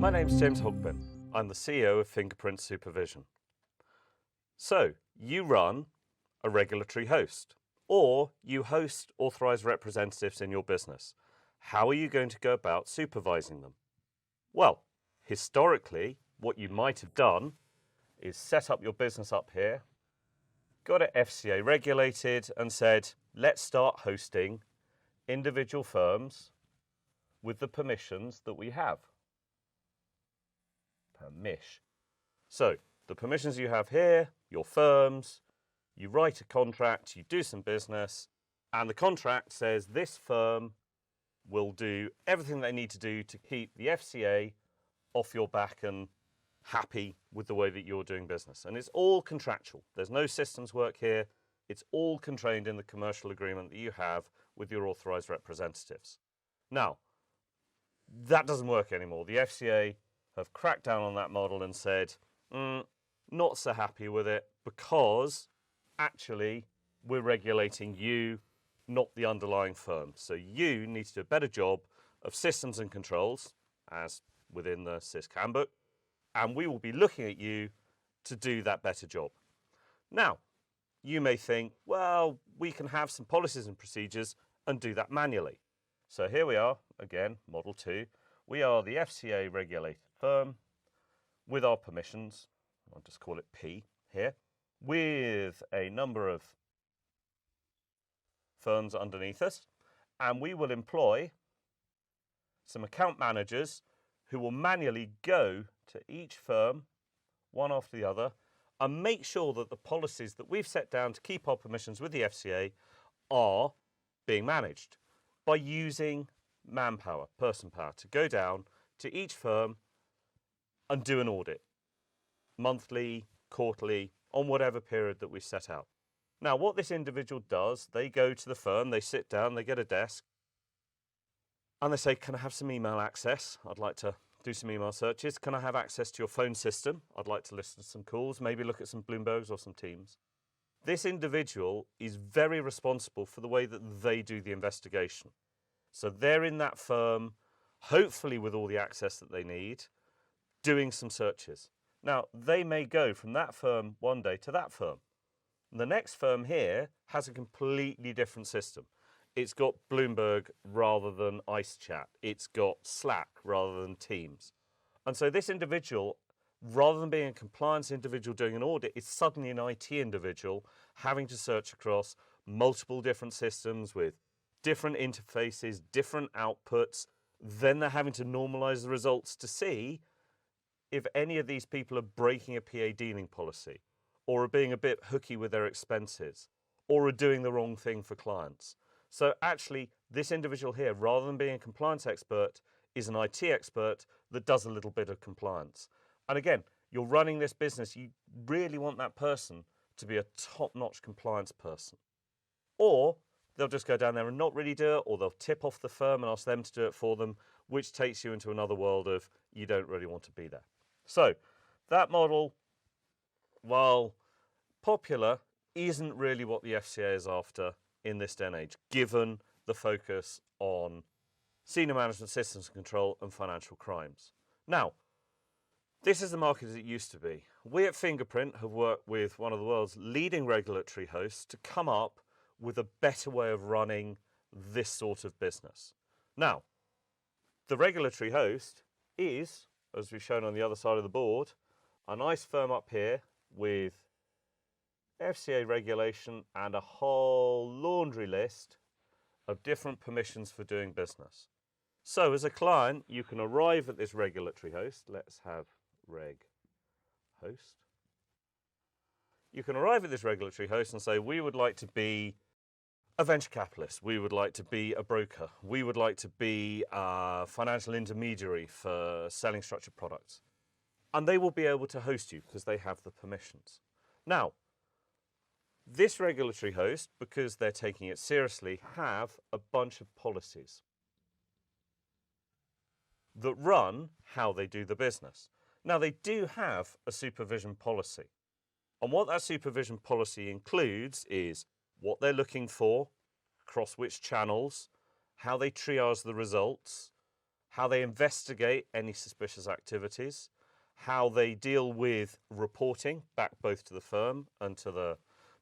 My name's James Hogbin. I'm the CEO of Fingerprint Supervision. So, you run a regulatory host, or you host authorised representatives in your business. How are you going to go about supervising them? Well, historically, what you might have done is set up your business up here, got it FCA regulated, and said, let's start hosting individual firms with the permissions that we have. So, the permissions you have here, your firms, you write a contract, you do some business, and the contract says this firm will do everything they need to do to keep the FCA off your back and happy with the way that you're doing business. And it's all contractual. There's no systems work here. It's all contained in the commercial agreement that you have with your authorised representatives. Now, that doesn't work anymore. The FCA have cracked down on that model and said, not so happy with it because actually we're regulating you, not the underlying firm. So you need to do a better job of systems and controls, as within the SISC handbook, and we will be looking at you to do that better job. Now, you may think, well, we can have some policies and procedures and do that manually. So here we are, again, Model 2. We are the FCA regulated firm with our permissions, I'll just call it P here, with a number of firms underneath us, and we will employ some account managers who will manually go to each firm, one after the other, and make sure that the policies that we've set down to keep our permissions with the FCA are being managed by using manpower, person power, to go down to each firm and do an audit, monthly, quarterly, on whatever period that we set out. Now, what this individual does, they go to the firm, they sit down, they get a desk, and they say, can I have some email access? I'd like to do some email searches. Can I have access to your phone system? I'd like to listen to some calls, maybe look at some Bloombergs or some Teams. This individual is very responsible for the way that they do the investigation. So they're in that firm, hopefully with all the access that they need, doing some searches. Now, they may go from that firm one day to that firm. The next firm here has a completely different system. It's got Bloomberg rather than ICE Chat. It's got Slack rather than Teams. And so this individual, rather than being a compliance individual doing an audit, is suddenly an IT individual having to search across multiple different systems with different interfaces, different outputs. Then they're having to normalize the results to see if any of these people are breaking a PA dealing policy, or are being a bit hooky with their expenses, or are doing the wrong thing for clients. So actually, this individual here, rather than being a compliance expert, is an IT expert that does a little bit of compliance. And again, you're running this business, you really want that person to be a top-notch compliance person. Or they'll just go down there and not really do it, or they'll tip off the firm and ask them to do it for them, which takes you into another world of you don't really want to be there. So that model, while popular, isn't really what the FCA is after in this day and age, given the focus on senior management systems control and financial crimes. Now, this is the market as it used to be. We at Fingerprint have worked with one of the world's leading regulatory hosts to come up with a better way of running this sort of business. Now, the regulatory host is, as we've shown on the other side of the board, a nice firm up here with FCA regulation and a whole laundry list of different permissions for doing business. So as a client, you can arrive at this regulatory host. Let's have reg host. You can arrive at this regulatory host and say, we would like to be a venture capitalist. We would like to be a broker. We would like to be a financial intermediary for selling structured products. And they will be able to host you because they have the permissions. Now, this regulatory host, because they're taking it seriously, have a bunch of policies that run how they do the business. Now, they do have a supervision policy. And what that supervision policy includes is what they're looking for, across which channels, how they triage the results, how they investigate any suspicious activities, how they deal with reporting back both to the firm and to the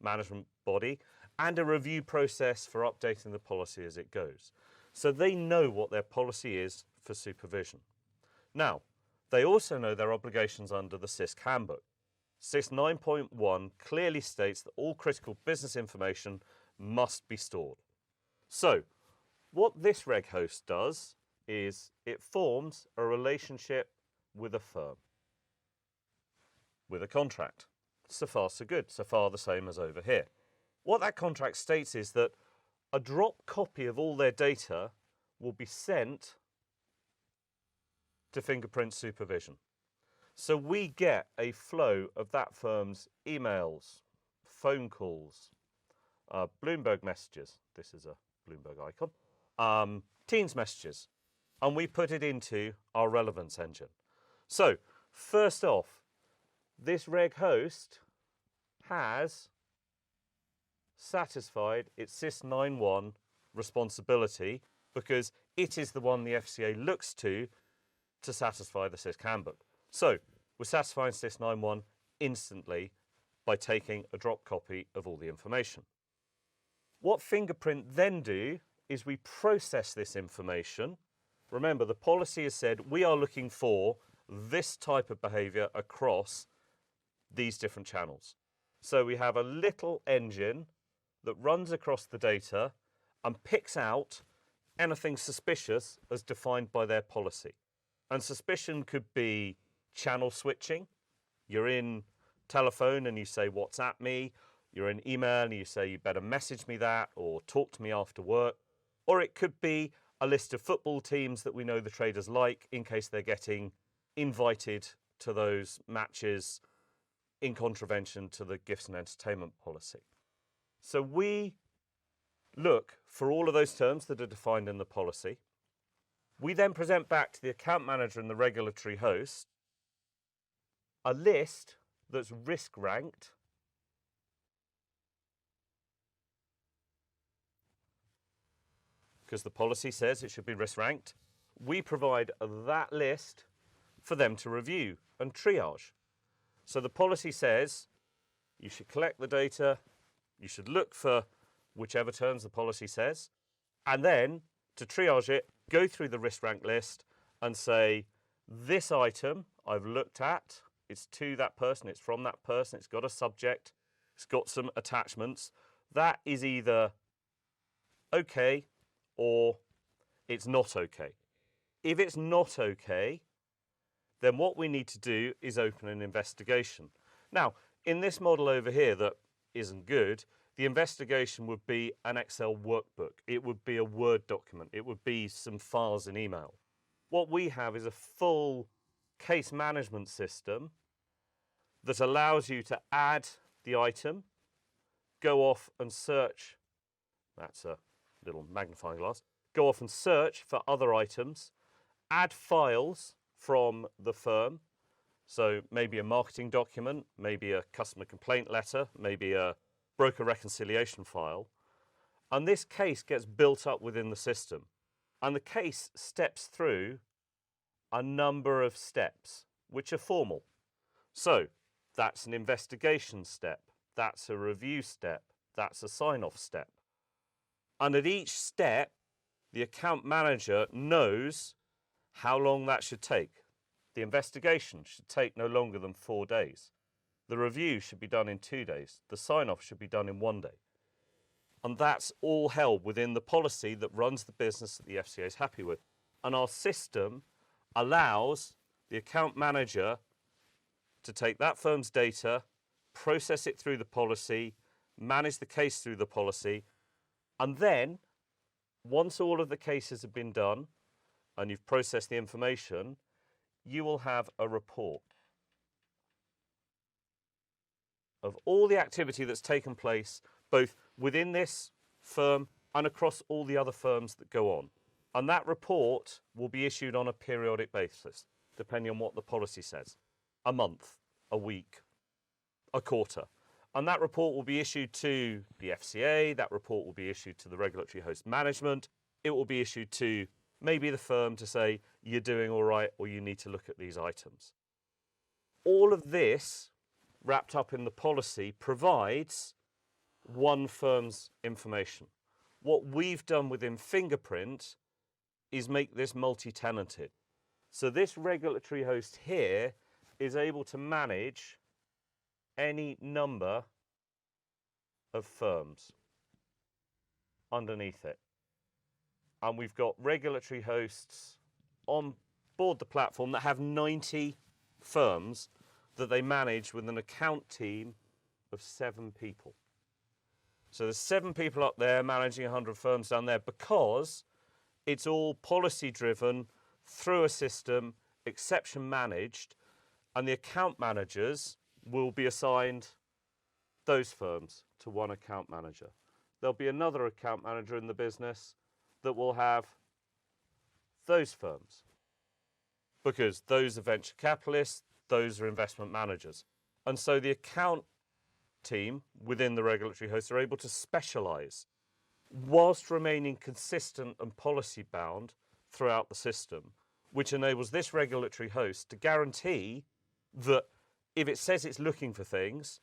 management body, and a review process for updating the policy as it goes. So they know what their policy is for supervision. Now, they also know their obligations under the CISC handbook. CISC 9.1 clearly states that all critical business information must be stored. So, what this reg host does is it forms a relationship with a firm, with a contract. So far, so good. So far, the same as over here. What that contract states is that a drop copy of all their data will be sent to Fingerprint supervision. So we get a flow of that firm's emails, phone calls, Bloomberg messages. This is a Bloomberg icon. Teams messages. And we put it into our relevance engine. So first off, this reg host has satisfied its CIS 9.1 responsibility because it is the one the FCA looks to satisfy the CISC handbook. So we're satisfying CIS 9.1 instantly by taking a drop copy of all the information. What Fingerprint then do is we process this information. Remember, the policy has said we are looking for this type of behaviour across these different channels. So we have a little engine that runs across the data and picks out anything suspicious as defined by their policy. And suspicion could be channel switching. You're in telephone and you say, WhatsApp me. You're in email and you say, you better message me that or talk to me after work. Or it could be a list of football teams that we know the traders like in case they're getting invited to those matches in contravention to the gifts and entertainment policy. So we look for all of those terms that are defined in the policy. We then present back to the account manager and the regulatory host a list that's risk ranked because the policy says it should be risk ranked. We provide that list for them to review and triage. So the policy says you should collect the data, you should look for whichever terms the policy says, and then to triage it, go through the risk rank list and say, this item I've looked at, it's to that person, it's from that person, it's got a subject, it's got some attachments. That is either okay or it's not okay. If it's not okay, then what we need to do is open an investigation. Now, in this model over here that isn't good, the investigation would be an Excel workbook. It would be a Word document. It would be some files in email. What we have is a full case management system that allows you to add the item, go off and search. That's a little magnifying glass. Go off and search for other items, add files from the firm. So maybe a marketing document, maybe a customer complaint letter, maybe a broker reconciliation file. And this case gets built up within the system. And the case steps through a number of steps, which are formal. So that's an investigation step, that's a review step, that's a sign-off step. And at each step, the account manager knows how long that should take. The investigation should take no longer than 4 days. The review should be done in 2 days. The sign-off should be done in 1 day. And that's all held within the policy that runs the business that the FCA is happy with. And our system allows the account manager to take that firm's data, process it through the policy, manage the case through the policy, and then, once all of the cases have been done and you've processed the information, you will have a report of all the activity that's taken place both within this firm and across all the other firms that go on. And that report will be issued on a periodic basis, depending on what the policy says. A month, a week, a quarter. And that report will be issued to the FCA, that report will be issued to the regulatory host management, it will be issued to maybe the firm to say you're doing all right or you need to look at these items. All of this wrapped up in the policy provides one firm's information. What we've done within Fingerprint is make this multi-tenanted. So this regulatory host here is able to manage any number of firms underneath it. And we've got regulatory hosts on board the platform that have 90 firms that they manage with an account team of 7 people. So there's 7 people up there managing 100 firms down there because it's all policy driven through a system, exception managed, and the account managers will be assigned those firms to one account manager. There'll be another account manager in the business that will have those firms because those are venture capitalists, those are investment managers. And so the account team within the regulatory hosts are able to specialise whilst remaining consistent and policy bound throughout the system, which enables this regulatory host to guarantee that if it says it's looking for things,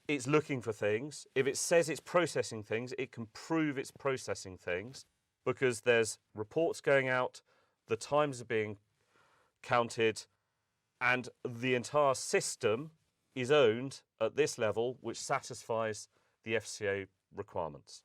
it's looking for things. If it says it's processing things, it can prove it's processing things because there's reports going out, the times are being counted, and the entire system is owned at this level, which satisfies the FCA requirements.